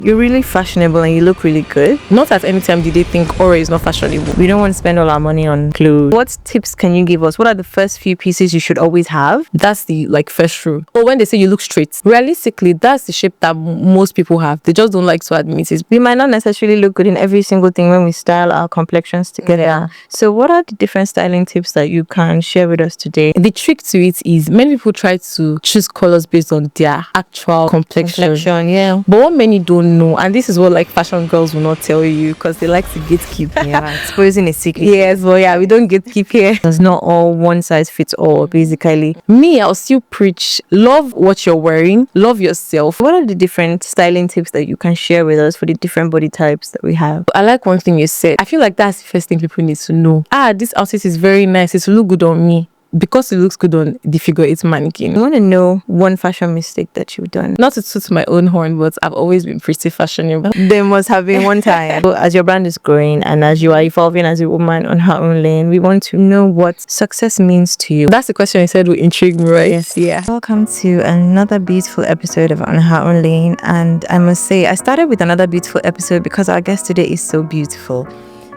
You're really fashionable and you look really good. Not at any time did they think Ora is not fashionable. We don't want to spend all our money on clothes. What tips can you give us? What are the first few pieces you should always have? That's the first rule. Or when they say you look straight, realistically, that's the shape that most people have. They just don't like to admit it. We might not necessarily look good in every single thing when we style our complexions together. Yeah. So what are the different styling tips that you can share with us today? The trick to it is many people try to choose colors based on their actual complexion. Yeah. But what many don't know, and this is what fashion girls will not tell you because they like to gatekeep. Yeah, exposing a secret. Yes, but yeah, we don't gatekeep here. It's not all one size fits all. Basically, me, I'll still preach love what you're wearing, love yourself. What are the different styling tips that you can share with us for the different body types that we have? I like one thing you said. I feel like that's the first thing people need to know. This outfit is very nice. It will look good on me. Because it looks good on the figure 8 mannequin. I want to know one fashion mistake that you've done. Not to toot my own horn, but I've always been pretty fashionable. There must have been one time. So as your brand is growing and as you are evolving as a woman on her own lane, we want to know what success means to you. That's the question you said would intrigue me, right? Yes, yeah. Welcome to another beautiful episode of On Her Own Lane. And I must say, I started with another beautiful episode because our guest today is so beautiful.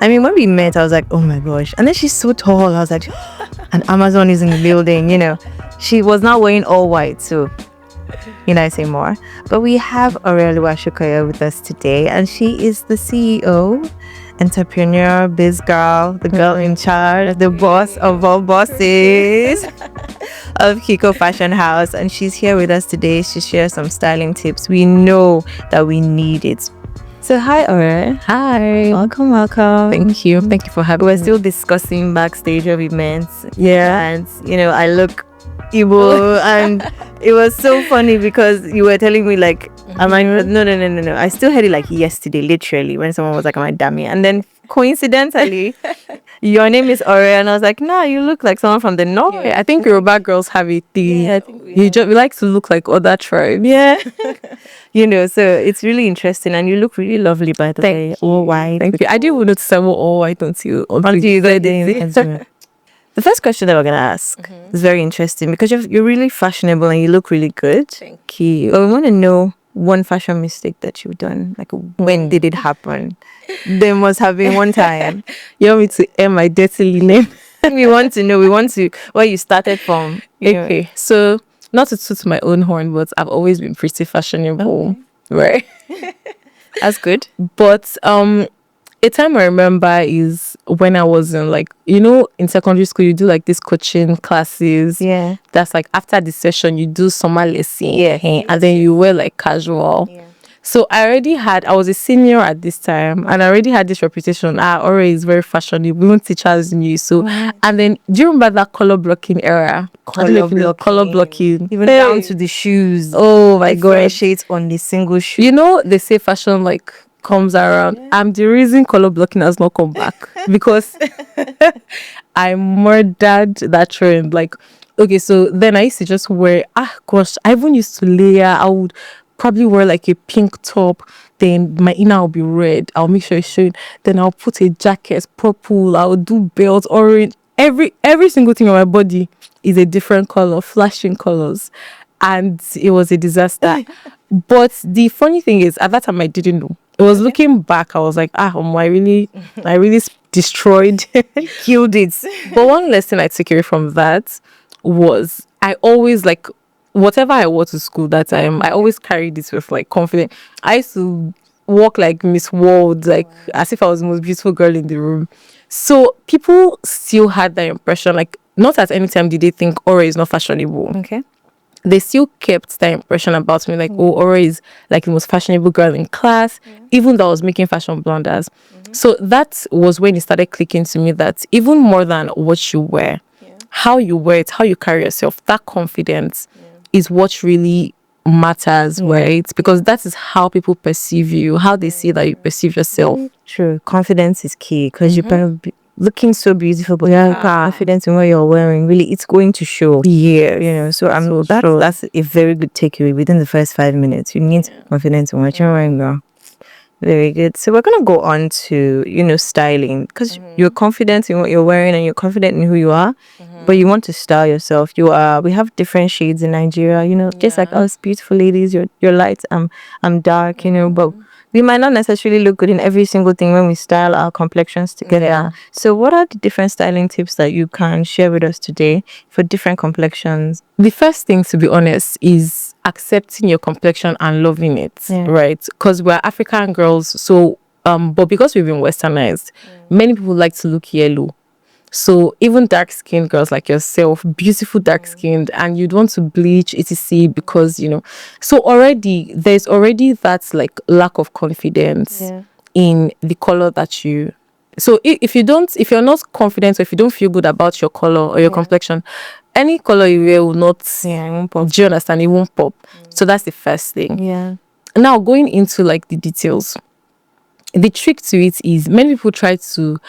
I mean, when we met, I was like, oh my gosh. And then she's so tall. I was like, and Amazon is in the building, She was not wearing all white, so, I say more. But we have SOKEYE with us today, and she is the CEO, entrepreneur, biz girl, the girl in charge, the boss of all bosses of Kiko Fashion House. And she's here with us today to share some styling tips. We know that we need it. So hi, Ora. Hi. Welcome. Thank you for having me. We're still discussing backstage of events. Yeah. And, I look Igbo and it was so funny because you were telling me am I, no. I still heard it yesterday, literally, when someone was like, am I dummy? And then coincidentally, your name is Ore, and I was like, nah, you look like someone from the north. Yeah, I think Yoruba girls have a thing. Yeah, I think we like to look like other tribes. Yeah. So it's really interesting, and you look really lovely, by the way. All white. Thank you. I didn't even notice I wore all white until you said it. The first question that we're going to ask is very interesting because you're really fashionable and you look really good. Thank you. But we want to know one fashion mistake that you've done. When did it happen? There must have been one time. You want me to air my dirty name? We want to know where you started from. Okay. So, not to toot my own horn, but I've always been pretty fashionable. Okay. Right? That's good. But a time I remember is when I was in in secondary school, you do these coaching classes. Yeah. That's after the session, you do summer lesson. Yeah. And then you wear casual. Yeah. So I was a senior at this time and I already had this reputation. Ora is very fashionable. Even teachers knew. So, and then do you remember that color blocking era? Color blocking. Even down to the shoes. Oh my God. Shades on the single shoe. They say fashion comes around. Yeah. I'm the reason color blocking has not come back because I murdered that trend. Okay, so then I used to just wear, I even used to layer. I would probably wear a pink top, then my inner will be red. I'll make sure it's showing. Then I'll put a jacket, purple. I'll do belts, orange. Every single thing on my body is a different color, flashing colors. And it was a disaster. But the funny thing is, at that time, I didn't know. It was looking back, I was like, I really destroyed, killed it. But one lesson I took away from that was I always whatever I wore to school that time, I always carried it with confidence. I used to walk like Miss World, as if I was the most beautiful girl in the room. So people still had that impression, not at any time did they think Ora is not fashionable. Okay. They still kept that impression about me, Ora is the most fashionable girl in class, even though I was making fashion blunders. So that was when it started clicking to me that even more than what you wear, how you wear it, how you carry yourself, that confidence is what really matters, right? Because that is how people perceive you, how they see that you perceive yourself. True. Confidence is key because you kind of looking so beautiful, but you have confidence in what you're wearing. Really, it's going to show. Yeah. So that's a very good takeaway within the first 5 minutes. You need confidence in what you're wearing, girl. Very good. So we're gonna go on to styling because you're confident in what you're wearing and you're confident in who you are, but you want to style yourself. We have different shades in Nigeria. Just like us beautiful ladies. You're light. I'm dark. But we might not necessarily look good in every single thing when we style our complexions together. Yeah. So what are the different styling tips that you can share with us today for different complexions? The first thing, to be honest, is accepting your complexion and loving it, right? Because we're African girls, so but because we've been westernized, many people like to look yellow. So even dark-skinned girls like yourself, beautiful dark-skinned, and you'd want to bleach etc, because so already there's already that like lack of confidence in the color that you. So if you're not confident, or if you don't feel good about your color or your complexion, any color you wear will not. It won't pop. Do you understand? It won't pop. So that's the first thing. Yeah. Now going into like the details. The trick to it is many people try to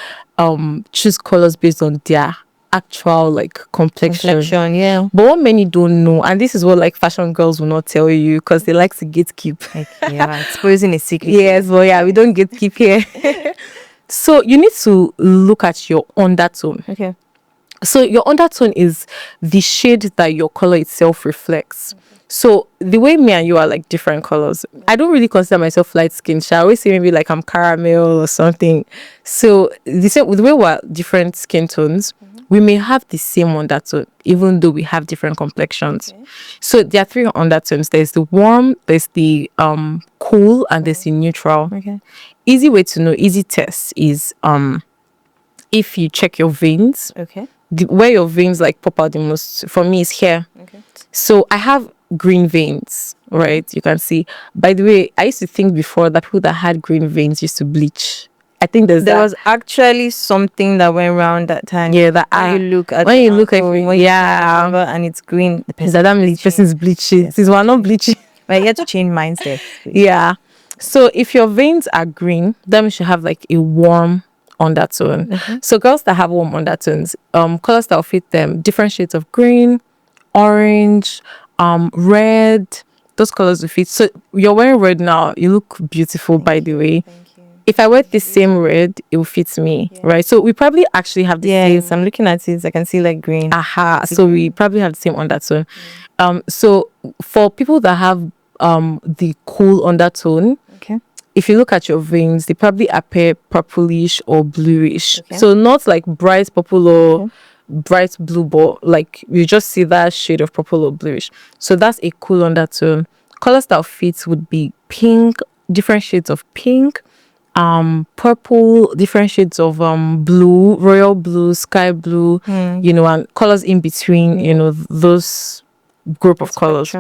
choose colors based on their actual like complexion. Yeah. But what many don't know, and this is what like fashion girls will not tell you because they like to gatekeep. Exposing a secret. Yes, but yeah, we don't gatekeep here. So you need to look at your undertone. Okay. So your undertone is the shade that your color itself reflects. So the way me and you are like different colors, I don't really consider myself light skinned. I always say maybe like I'm caramel or something. So the way we're different skin tones, we may have the same undertone, even though we have different complexions. Okay. So there are 3 undertones. There's the warm, there's the cool, and there's the neutral. Okay. Easy way to know, easy test is if you check your veins. Okay. Where your veins like pop out the most for me is here. Okay. So I have green veins, right? You can see. By the way, I used to think before that people that had green veins used to bleach. I think there was actually something that went around that time. Yeah, that when you look at and it's green. Is that the person's bleaching? Since we're not bleaching, but you have to change mindset. Yeah. So if your veins are green, then we should have like a warm undertone. So girls that have warm undertones, colors that will fit them, different shades of green, orange, red, those colors will fit. So you're wearing red now, you look beautiful. By the way, if I wear the same red, it will fit me, right? So we probably actually have the same. I'm looking at it, I can see like green. So we probably have the same undertone. So for people that have the cool undertone, if you look at your veins, they probably appear purplish or bluish. So not like bright purple or bright blue, but like you just see that shade of purple or bluish. So that's a cool undertone. Colors that fit would be pink, different shades of pink, purple, different shades of blue, royal blue, sky blue, and colors in between, those group of colors.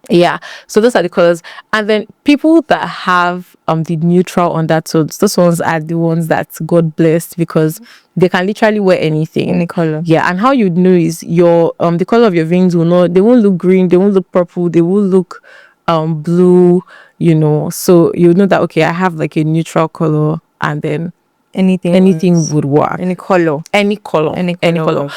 Yeah, so those are the colors. And then people that have the neutral undertones, those ones are the ones that God blessed, because they can literally wear anything, any color. Yeah. And how you know is your the color of your veins they won't look green, they won't look purple, they will look blue, so you know that okay, I have like a neutral color, and then anything would work. Any color.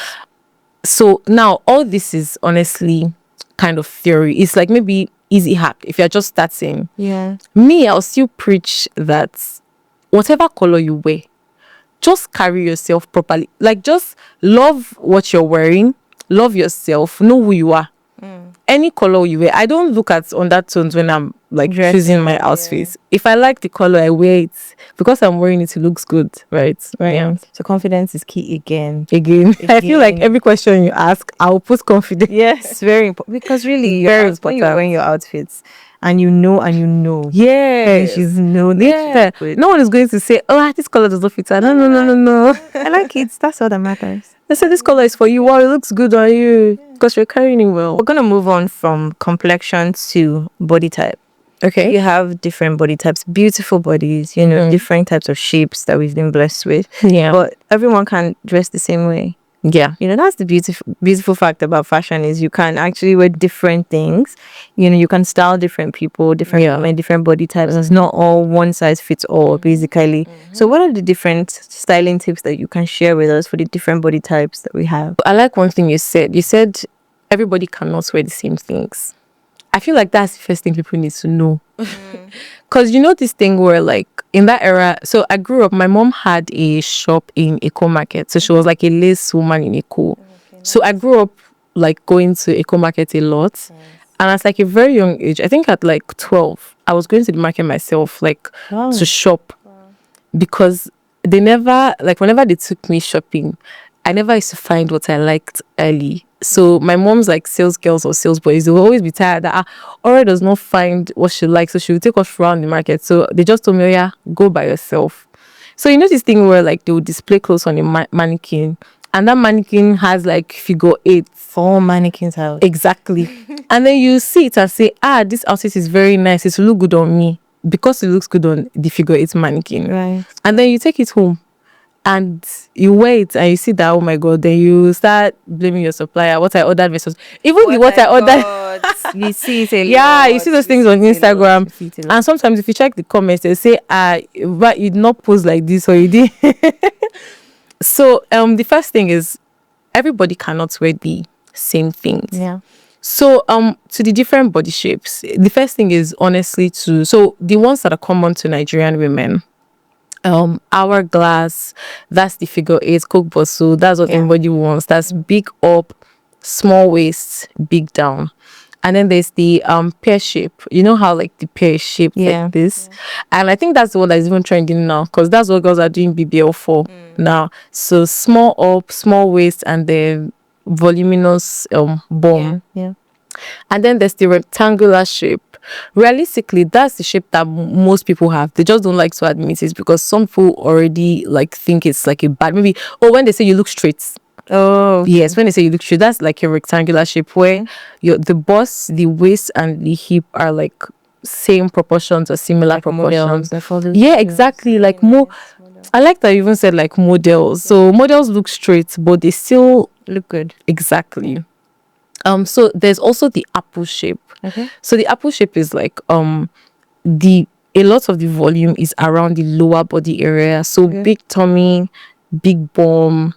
So now all this is honestly kind of theory. It's like maybe easy hack if you're just starting. Yeah. Me, I'll still preach that whatever color you wear, just carry yourself properly. Like, just love what you're wearing, love yourself, know who you are. Any color you wear, I don't look at undertones when I'm like choosing my outfits. If I like the color, I wear it because I'm wearing it. It looks good, right? Yeah. So confidence is key again. I feel like every question you ask, I'll put confidence. Yes, very important, because really, very important. When you're wearing your outfits, and you know. Yeah. She's known. Yeah. No one is going to say, oh, this color does not fit her. No. I like it. That's all that matters. They say this color is for you. Wow, it looks good on you because you're carrying it well. We're going to move on from complexion to body type. Okay. You have different body types, beautiful bodies, different types of shapes that we've been blessed with. Yeah. But everyone can dress the same way. Yeah. That's the beautiful fact about fashion, is you can actually wear different things. You can style different people, different body types. It's not all one size fits all, basically. So what are the different styling tips that you can share with us for the different body types that we have? I like one thing you said. You said everybody cannot wear the same things. I feel like that's the first thing people need to know. Because this thing where like in that era, so I grew up, my mom had a shop in Eco Market. So she was like a lace woman in Eco. So I grew up like going to Eco Market a lot. And at like a very young age, I think at like 12, I was going to the market myself, like to shop, because they never, like whenever they took me shopping, I never used to find what I liked early. So my mom's like sales girls or sales boys, they will always be tired that Aura does not find what she likes, so she will take us around the market. So they just told me, oh yeah, go by yourself. So you know this thing where like they will display clothes on a mannequin, and that mannequin has like figure 8. 4 mannequins out. Exactly. And then you see it and say, this outfit is very nice. It will look good on me because it looks good on the figure 8 mannequin. Right. And then you take it home and you wait and you see that, oh my God, then you start blaming your supplier. What I ordered versus even what I ordered. You see it a Yeah, you lot. see those things on Instagram. And sometimes if you check the comments, they say, but you did not post like this or you did. So the first thing is everybody cannot wear the same things. Yeah. So to the different body shapes, the first thing is honestly so the ones that are common to Nigerian women, hourglass, that's the figure 8, Coke bottle, that's what everybody wants. That's big up, small waist, big down. And then there's the pear shape. You know how like the pear is shaped like this? And I think that's the one that is even trending now, because that's what girls are doing BBL for now. So small up, small waist, and then voluminous bum. Yeah. And then there's the rectangular shape. Realistically, that's the shape that most people have. They just don't like to admit it because some people already like think it's like a bad, maybe, when they say you look straight. Oh, yes, when they say you look straight, that's like a rectangular shape where the bust, the waist, and the hip are like same proportions or similar proportions. Yeah, exactly. Like I like that you even said like models. So models look straight, but they still look good. Exactly. So there's also the apple shape. Okay. So the apple shape is like a lot of the volume is around the lower body area. So big tummy, big bum,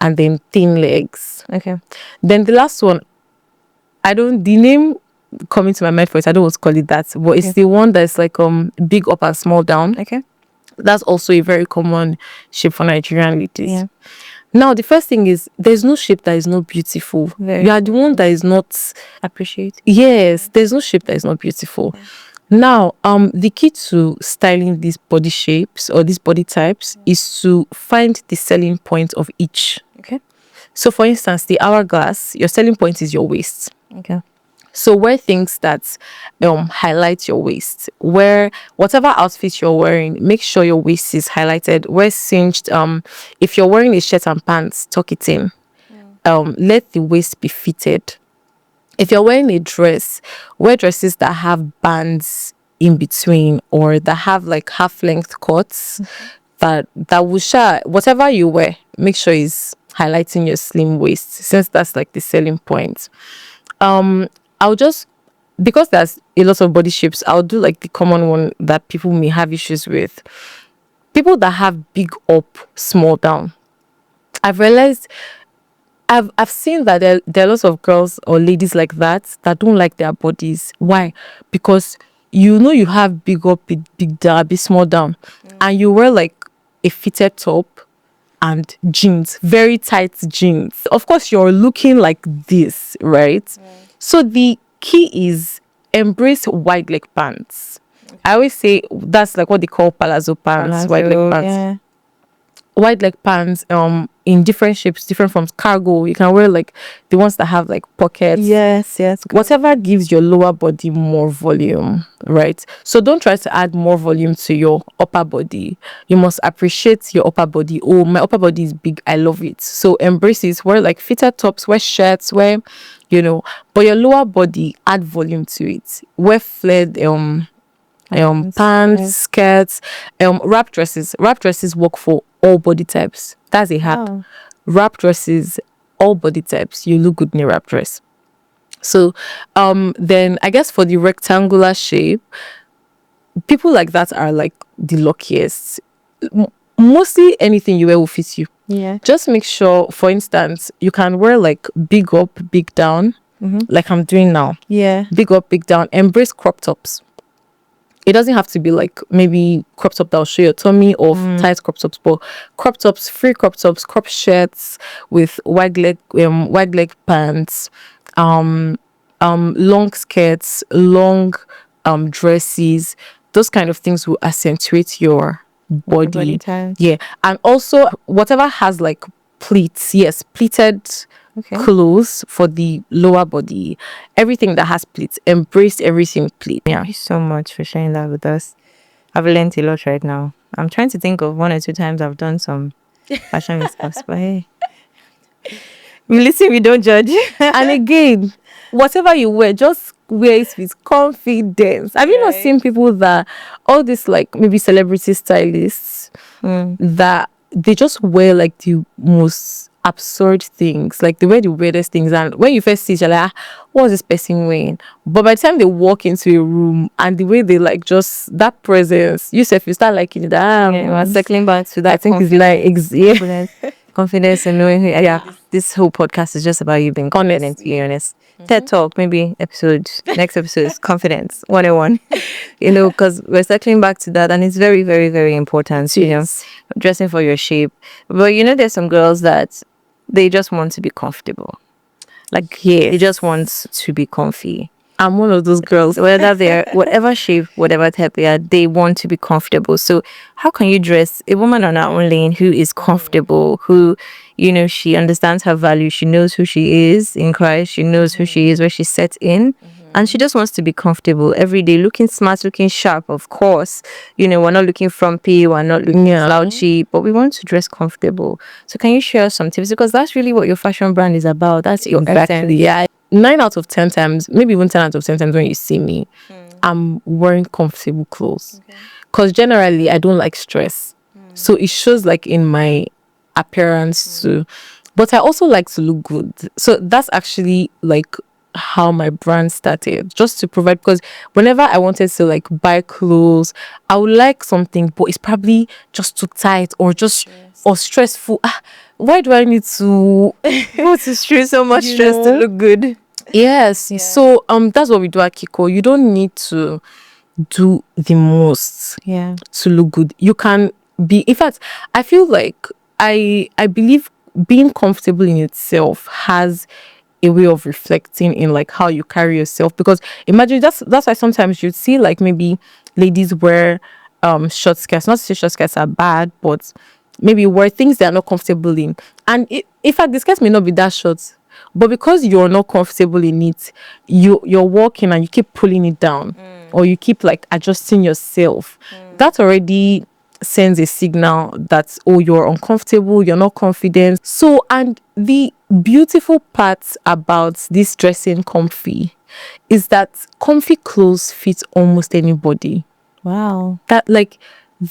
and then thin legs. Okay. Then the last one, the name coming to my mind first, I don't want to call it that, but it's the one that's like big up and small down. Okay. That's also a very common shape for Nigerian ladies. Yeah. Now, the first thing is there's no shape that is not beautiful. You are the one that is not appreciated. Yes, there's no shape that is not beautiful. Now, the key to styling these body shapes or these body types is to find the selling point of each. Okay. So, for instance, the hourglass, your selling point is your waist. Okay. So wear things that highlight your waist. Wear whatever outfit you're wearing, make sure your waist is highlighted. Wear cinched. If you're wearing a shirt and pants, tuck it in. Let the waist be fitted. If you're wearing a dress, wear dresses that have bands in between or that have like half-length cuts that will show whatever you wear. Make sure it's highlighting your slim waist, since that's like the selling point. I'll just, because there's a lot of body shapes, I'll do like the common one that people may have issues with. People that have big up, small down. I've realized, I've seen that there are lots of girls or ladies like that don't like their bodies. Why? Because you have big up, big down, big small down, and you wear like a fitted top and jeans, very tight jeans. Of course, you're looking like this, right? So the key is embrace wide leg pants. I always say that's like what they call palazzo pants, wide leg pants. Yeah. Wide leg pants in different shapes, different forms. Cargo, you can wear like the ones that have like pockets. Yes. Whatever gives your lower body more volume, right? So don't try to add more volume to your upper body. You must appreciate your upper body. Oh, my upper body is big, I love it. So embrace it. Wear like fitted tops, wear shirts, wear, but your lower body, add volume to it. Wear flared pants, skirts, wrap dresses. Wrap dresses work for all body types. That's a hack. Wow. Wrap dresses, all body types. You look good in a wrap dress. So then I guess for the rectangular shape, people like that are like the luckiest. Mostly anything you wear will fit you. Yeah. Just make sure, for instance, you can wear like big up, big down, like I'm doing now. Yeah. Big up, big down. Embrace crop tops. It doesn't have to be like maybe crop top that will show your tummy or tight crop tops, but crop tops, free crop tops, crop shirts with wide leg pants. long skirts, long dresses, those kind of things will accentuate your body. Yeah. And also whatever has like pleats, yes, pleated clothes for the lower body, everything that has pleats, embrace everything pleat. Yeah, thank you so much for sharing that with us. I've learned a lot right now. I'm trying to think of 1 or 2 times I've done some fashion mistakes, but hey, we listen, we don't judge. And again, whatever you wear, just wear it with confidence. Have you not seen people that all these like maybe celebrity stylists that they just wear like the most absurd things, like they wear the weirdest things, and when you first see it, you're like, what's this person wearing? But by the time they walk into a room and the way they like just that presence, you start liking it. We're circling back to that. I think it's like confidence and knowing who. This whole podcast is just about you being confident, to be honest. TED Talk, maybe next episode is confidence 101. Because we're circling back to that, and it's very, very, very important. Dressing for your shape. But there's some girls that they just want to be comfortable. They just want to be comfy. I'm one of those girls. Whether they're whatever shape, whatever type they are, they want to be comfortable. So how can you dress a woman on her own lane who is comfortable, who, she understands her value, she knows who she is in Christ, she knows who she is, where she's set in, and she just wants to be comfortable every day, looking smart, looking sharp, of course. We're not looking frumpy, we're not looking slouchy, but we want to dress comfortable. So can you share some tips? Because that's really what your fashion brand is about. That's your essence. Yeah. 9 out of 10 times, maybe even 10 out of 10 times when you see me, I'm wearing comfortable clothes. Because generally, I don't like stress. So it shows like in my appearance too. But I also like to look good. So that's actually like how my brand started. Just to provide, because whenever I wanted to like buy clothes, I would like something, but it's probably just too tight or just or stressful. Why do I need to go to through so much stress to look good? Yes. So that's what we do at Kiko. You don't need to do the most to look good. You can be, in fact, I feel like I believe being comfortable in itself has a way of reflecting in like how you carry yourself. Because imagine that's why sometimes you'd see like maybe ladies wear short skirts. Not to say short skirts are bad, but maybe wear things they are not comfortable in. And in fact, the skirt may not be that short, but because you're not comfortable in it, you're walking and you keep pulling it down, or you keep like adjusting yourself. That already sends a signal that you're uncomfortable, you're not confident. So, and the beautiful part about this dressing comfy is that comfy clothes fit almost anybody. Wow.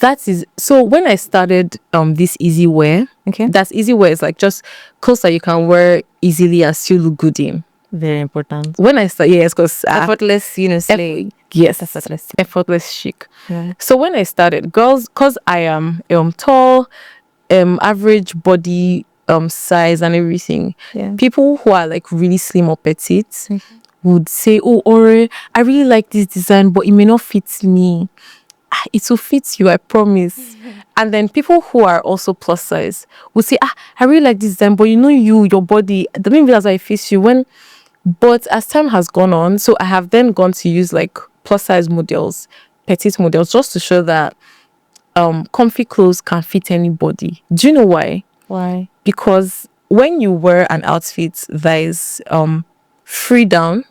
That is, so when I started this easy wear, that's easy wear is like just clothes that you can wear easily and still look good in. Very important. When I started, because effortless, slay. Yes, effortless chic. So when I started, girls, because I am tall, average body size and everything, people who are like really slim or petite would say, Ore, I really like this design, but it may not fit me. It will fit you, I promise. And then people who are also plus size will say, I really like this design, but your body, maybe that's why it fits you. But as time has gone on, so I have then gone to use like plus size models, petite models, just to show that comfy clothes can fit anybody. Do you know why? Why? Because when you wear an outfit that is free down,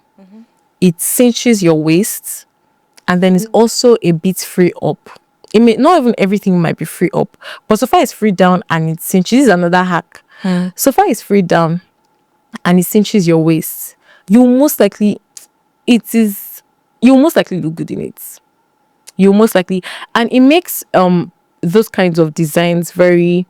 it cinches your waist. And then it's also a bit free up. It may not even everything might be free up, but so far it's free down and it cinches. This is another hack. So far it's free down and it cinches your waist. You most likely look good in it. You most likely, and it makes those kinds of designs it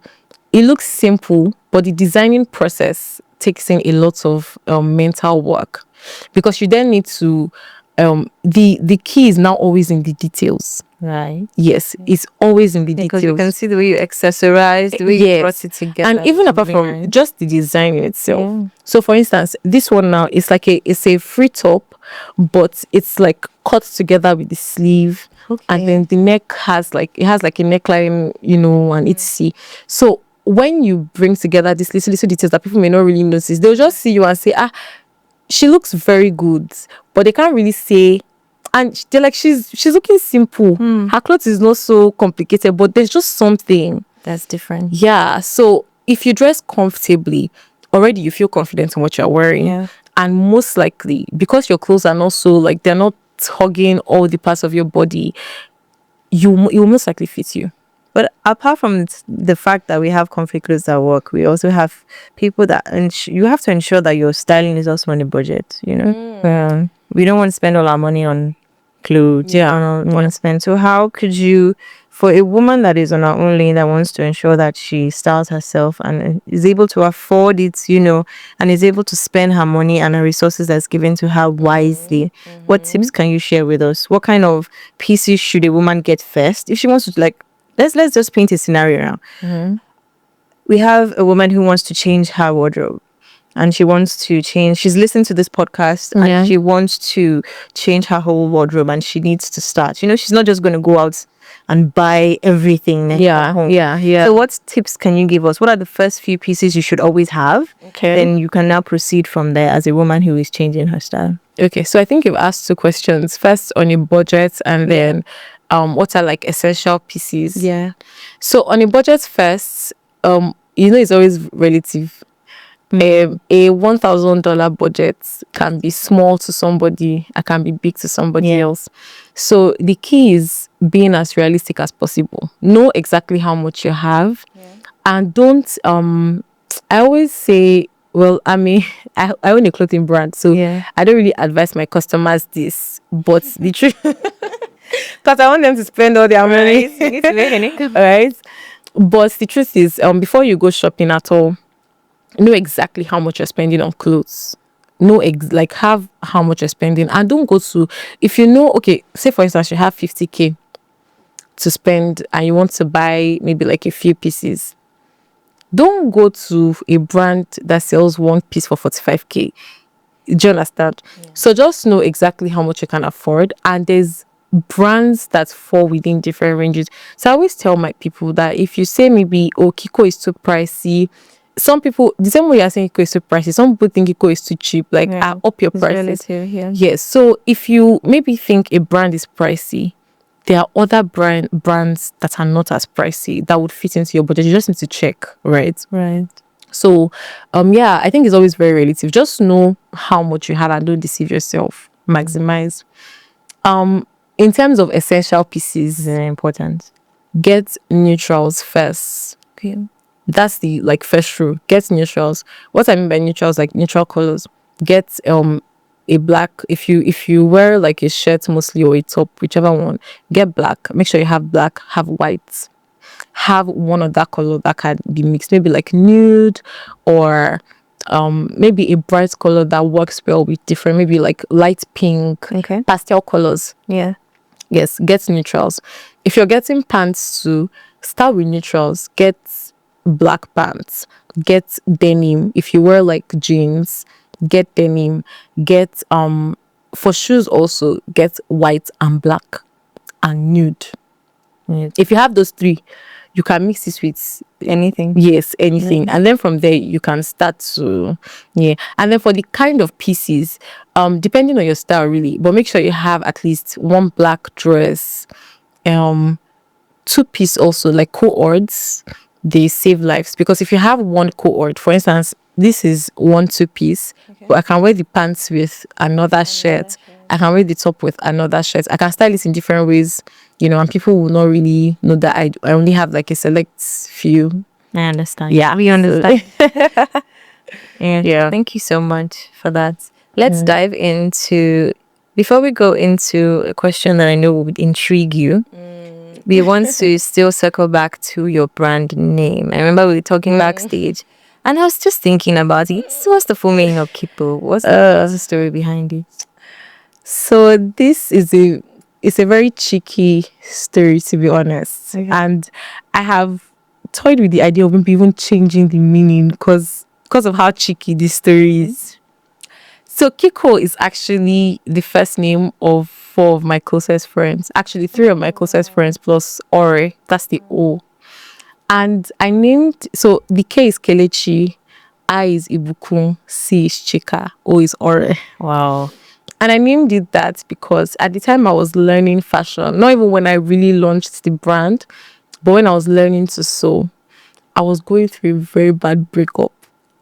looks simple, but the designing process takes in a lot of mental work, because you then need to the key is now always in the details. Right. Yes, it's always in the details. Because you can see the way you accessorize, the way you brought it together. And even apart from just the design in itself. So for instance, this one now is like it's a free top, but it's like cut together with the sleeve. And then the neck has like a neckline, and it's so when you bring together these little details that people may not really notice, they'll just see you and say, she looks very good, but they can't really say. And they're like, she's looking simple. Her clothes is not so complicated, but there's just something That's different. Yeah. So if you dress comfortably, already you feel confident in what you're wearing. Yeah. And most likely, because your clothes are not so like they're not hugging all the parts of your body, it will most likely fit you. But apart from the fact that we have comfy clothes at work, we also have people that you have to ensure that your styling is also on a budget. We don't want to spend all our money on clothes. Yeah. I don't want to spend. So how could you, for a woman that is on her own lane that wants to ensure that she styles herself and is able to afford it, and is able to spend her money and her resources that's given to her wisely, what tips can you share with us? What kind of pieces should a woman get first if she wants to, like, let's just paint a scenario now. We have a woman who wants to change her wardrobe, and she's listened to this podcast, and she wants to change her whole wardrobe, and she needs to start. She's not just going to go out and buy everything at home. So what tips can you give us? What are the first few pieces you should always have? Then you can now proceed from there as a woman who is changing her style. Okay, so I think you've asked two questions. First, on a budget, and then what are like essential pieces? So on a budget first, it's always relative. A $1,000 budget can be small to somebody, it can be big to somebody else. So the key is being as realistic as possible. Know exactly how much you have, and don't. I always say, well, I mean, I own a clothing brand, so I don't really advise my customers this, but the truth, because I want them to spend all their money, right? But the truth is, before you go shopping at all, know exactly how much you're spending on clothes. Have how much you're spending, and don't go to, if you know, okay, say for instance you have 50K to spend and you want to buy maybe like a few pieces, don't go to a brand that sells one piece for 45K. Do you understand? So just know exactly how much you can afford, and there's brands that fall within different ranges. So I always tell my people that if you say maybe, oh, Kiko is too pricey, some people, the same way you're saying Kiko is too pricey, some people think Kiko is too cheap, like up your prices. Yes. So if you maybe think a brand is pricey, there are other brands that are not as pricey that would fit into your budget. You just need to check, right? So I think it's always very relative. Just know how much you have and don't deceive yourself. Maximize. In terms of essential pieces, very important. Get neutrals first. That's the first rule. Get neutrals. What I mean by neutrals, like neutral colors. Get a black. If you wear like a shirt mostly or a top, whichever one, get black. Make sure you have black. Have white. Have one of that color that can be mixed. Maybe like nude, or maybe a bright color that works well with different. Maybe like light pink. Pastel colors. Yes. Get neutrals. If you're getting pants too, start with neutrals. Get black pants, get denim. If you wear like jeans, get denim. Get for shoes also, get white and black and nude. If you have those three, you can mix it with anything. Yes, anything. And then from there you can start to and then for the kind of pieces, depending on your style really, but make sure you have at least one black dress, 2-piece also, like cohorts. They save lives, because if you have one cohort, for instance, this is 1 2-piece, but I can wear the pants with another shirt. I can wear the top with another shirt. I can style it in different ways, and people will not really know that I only have like a select few. I understand. Yeah, we understand. Thank you so much for that. Let's dive into, before we go into a question that I know would intrigue you. We want to still circle back to your brand name. I remember we were talking backstage, and I was just thinking about it. So what's the full meaning of Kipo? What's the story behind it? So this is a very cheeky story, to be honest. And I have toyed with the idea of maybe even changing the meaning because of how cheeky this story is. So Kiko is actually the first name of 4 of my closest friends. Actually, 3 of my closest friends plus Ore. That's the O. And I named, so the K is Kelechi, I is Ibukun, C is Chika, O is Ore. Wow. And I named it that because at the time I was learning fashion, not even when I really launched the brand, but when I was learning to sew, I was going through a very bad breakup.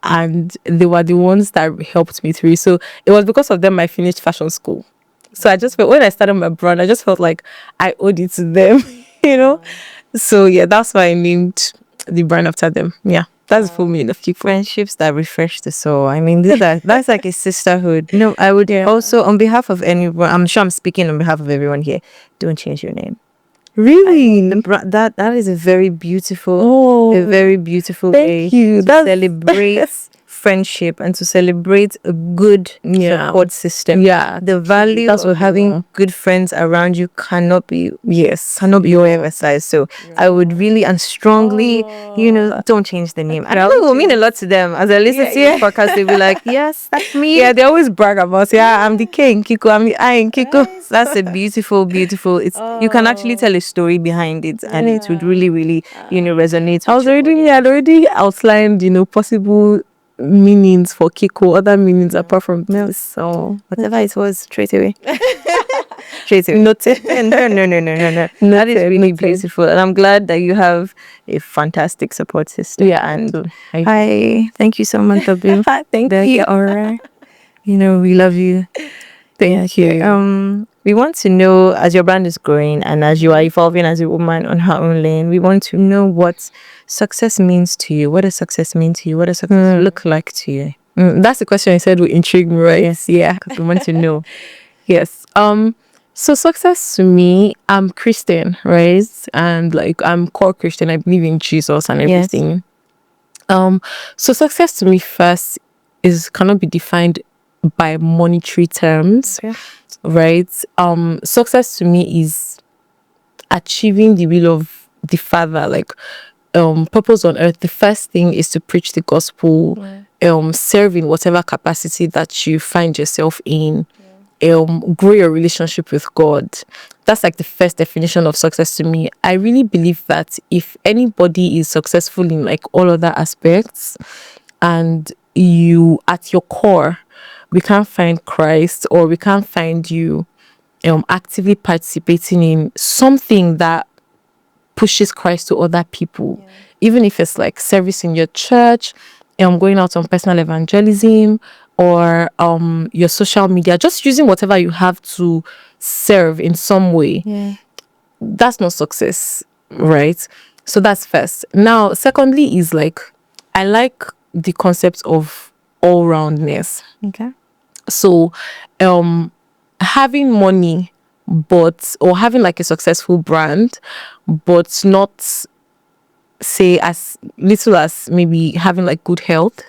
And they were the ones that helped me through. So it was because of them I finished fashion school. So I just felt, when I started my brand, I just felt like I owed it to them, you know? So yeah, that's why I named the brand after them. Yeah. That's for me in a few Friendships that refresh the soul. I mean, that's like a sisterhood. No, I would also, on behalf of anyone, I'm sure I'm speaking on behalf of everyone here, don't change your name. Really? That is a very beautiful, way you. to celebrate friendship and to celebrate a good support system. Yeah. The value of having good friends around you cannot be overemphasized. So I would really and strongly, don't change the name. And it will mean a lot to them as I listen to your podcast. They'll be like, yes, that's me. Yeah, they always brag about, I'm the K in Kiko, I'm the I in Kiko. That's a beautiful. You can actually tell a story behind it, and it would really, really, resonate. I'd already outlined, possible meanings for Kiko, other meanings apart from this. So whatever it was, straight away. Noted. No. That is really beautiful, and I'm glad that you have a fantastic support system. Yeah, and thank you so much, Abu. Thank you. Alright. We love you. Thank you. We want to know, as your brand is growing and as you are evolving as a woman on her own lane, we want to know what success means to you. What does success mean to you? What does success look like to you? That's the question you said would intrigue me, right? Yes, yeah, because we want to know. Yes. So success to me, I'm Christian, right? And I'm core Christian. I believe in Jesus and everything. Yes. So success to me first cannot be defined by monetary terms. Okay. Right? Success to me is achieving the will of the Father, purpose on earth. The first thing is to preach the gospel, serve in whatever capacity that you find yourself in, grow your relationship with God. That's the first definition of success to me. I really believe that if anybody is successful in all other aspects, and you at your core, we can't find Christ, or we can't find you actively participating in something that pushes Christ to other people, even if it's service in your church, going out on personal evangelism, or your social media, just using whatever you have to serve in some way. That's not success, right? So that's first. Now, secondly is I like the concept of all-roundness. Okay. So, having money, or having a successful brand, but not say as little as maybe having good health,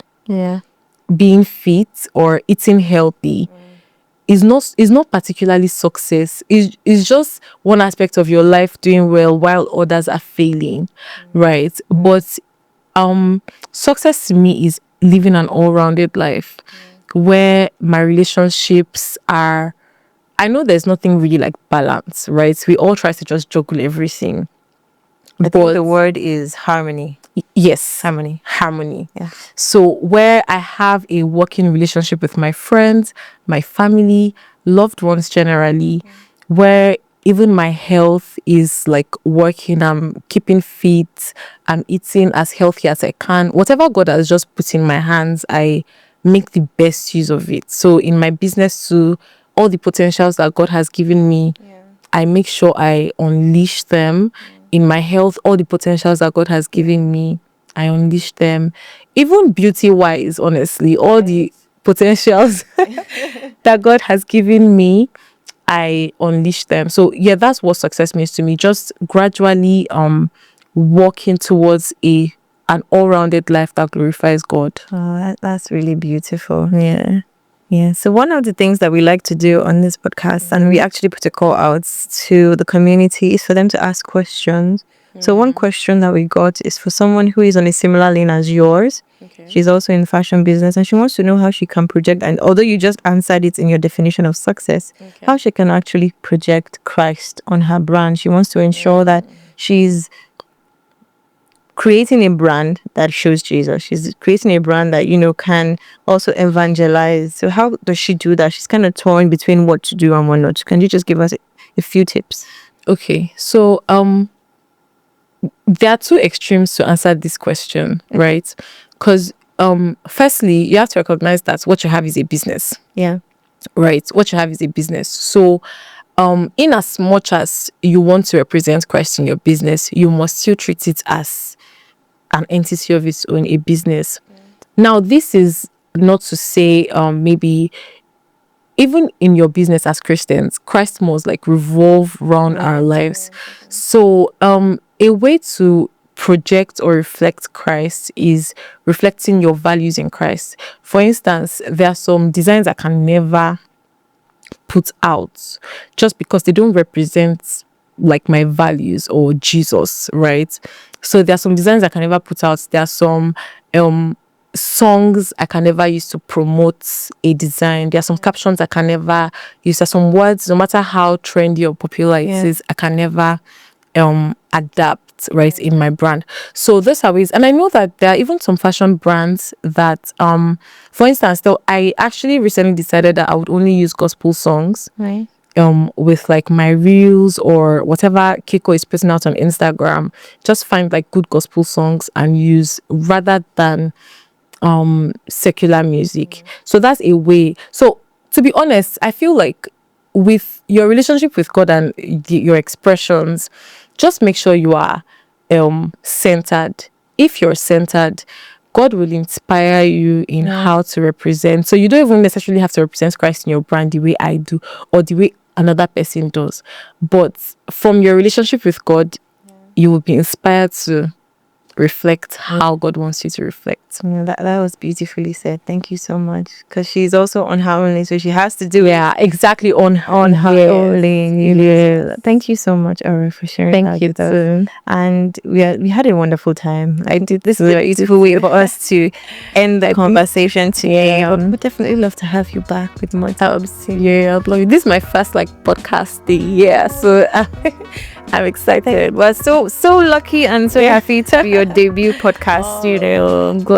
being fit or eating healthy, is not particularly success. Is just one aspect of your life doing well while others are failing, right? But success to me is living an all-rounded life where my relationships are, I know there's nothing really balance, right? We all try to just juggle everything. I think the word is harmony. Yes, harmony. Yeah. So where I have a working relationship with my friends, my family, loved ones generally, where even my health is working, I'm keeping fit, I'm eating as healthy as I can. Whatever God has just put in my hands, I make the best use of it. So in my business too, all the potentials that God has given me, I make sure I unleash them. In my health, all the potentials that God has given me, I unleash them. Even beauty-wise, honestly, all the potentials that God has given me, I unleash them. So yeah, that's what success means to me. Just gradually walking towards an all-rounded life that glorifies God. Oh, that's really beautiful. Yeah. So one of the things that we like to do on this podcast, and we actually put a call out to the community, is for them to ask questions. So one question that we got is for someone who is on a similar lane as yours. Okay. She's also in fashion business, and she wants to know how she can project, and although you just answered it in your definition of success, how she can actually project Christ on her brand. She wants to ensure that she's creating a brand that shows Jesus. She's creating a brand that, can also evangelize. So how does she do that? She's kind of torn between what to do and what not. Can you just give us a few tips? Okay. So there are two extremes to answer this question, right? Because firstly, you have to recognize that what you have is a business. Yeah. Right. What you have is a business. So in as much as you want to represent Christ in your business, you must still treat it as an entity of its own, a business. Now, this is not to say maybe even in your business as Christians, Christ must like revolve around our lives. So a way to project or reflect Christ is reflecting your values in Christ. For instance, there are some designs I can never put out just because they don't represent like my values or Jesus, right? So there are some designs I can never put out. There are some songs I can never use to promote a design. There are some captions I can never use. There are some words, no matter how trendy or popular it is, I can never adapt, right, in my brand. So those are ways. And I know that there are even some fashion brands that for instance, though, I actually recently decided that I would only use gospel songs, right, with like my reels or whatever Kiko is putting out on Instagram. Just find like good gospel songs and use rather than secular music. So that's a way. So to be honest, I feel like with your relationship with God and your expressions, just make sure you are centered. If you're centered, God will inspire you in how to represent. So you don't even necessarily have to represent Christ in your brand the way I do or the way another person does. But from your relationship with God, you will be inspired to reflect how God wants you to reflect. That was beautifully said. Thank you so much. Because she's also on her own, so she has to do it exactly on her own. Yeah. Thank you so much, Aura, for sharing. Thank you with us. And we had a wonderful time. This is a beautiful way for us to end the conversation today. We'd definitely love to have you back with more times. Yeah, I'd love you. This is my first like podcast day. Yeah, so I'm excited. We're so lucky and so happy to be your debut podcast.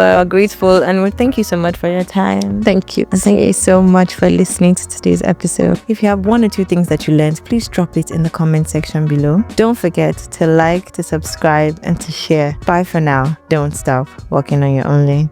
We're grateful and thank you so much for your time. Thank you. And thank you so much for listening to today's episode. If you have one or two things that you learned, please drop it in the comment section below. Don't forget to like, to subscribe, and to share. Bye for now. Don't stop walking on your own lane.